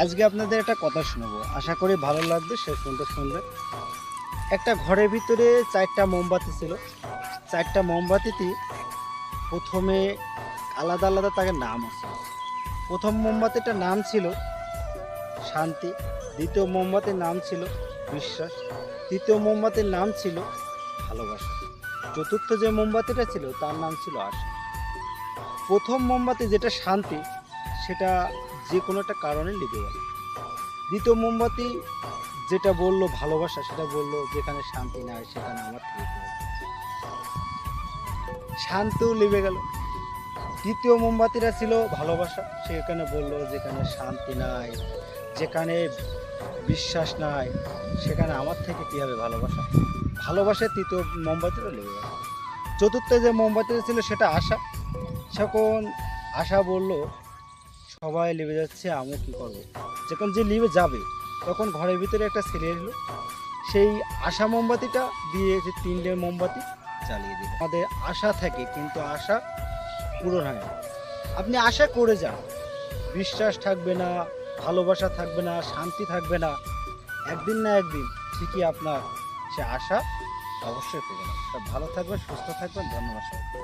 আজকে আপনাদের একটা কথা শোনাবো, আশা করি ভালো লাগবে শেষ পর্যন্ত শুনবে। একটা ঘরের ভিতরে 4টা মোমবাতি ছিল। 4টা মোমবাতিতে প্রথমে আলাদা আলাদা তাদের নাম আছে। প্রথম মোমবাতিটার নাম ছিল শান্তি, দ্বিতীয় মোমবাতির নাম ছিল বিশ্বাস, তৃতীয় মোমবাতির নাম ছিল ভালোবাসা, চতুর্থ যে মোমবাতিটা ছিল তার নাম ছিল আশা। প্রথম মোমবাতি যেটা শান্তি, সেটা যে কোনো একটা কারণে লিভে গেল। দ্বিতীয় মোমবাতি যেটা বললো ভালোবাসা, সেটা বললো যেখানে শান্তি নাই সেখানে আমার থেকে কি হবে? শান্তিও লিভে গেল। তৃতীয় মোমবাতিটা ছিল ভালোবাসা, সেখানে বললো যেখানে শান্তি নাই, যেখানে বিশ্বাস নাই সেখানে আমার থেকে কী হবে ভালোবাসা। ভালোবাসার তৃতীয় মোমবাতিটা লিভে গেল। চতুর্থ যে মোমবাতিটা ছিল সেটা আশা। যখন আশা বলল সবাই লিভে যাচ্ছে, আমিও কী করবো। যখন যে লিভে যাবে তখন ঘরের ভিতরে একটা ছেলে এলো, সেই আশা মোমবাতিটা দিয়ে যে 3টে মোমবাতি জ্বালিয়ে দিল। আমাদের আশা থাকে কিন্তু আশা পূরণ হয় না। আপনি আশা করে যান, বিশ্বাস থাকবে না, ভালোবাসা থাকবে না, শান্তি থাকবে না, একদিন না একদিন ঠিকই আপনার সে আশা অবশ্যই পূরণ হবে। ভালো থাকবেন, সুস্থ থাকবেন, ধন্যবাদ সবাইকে।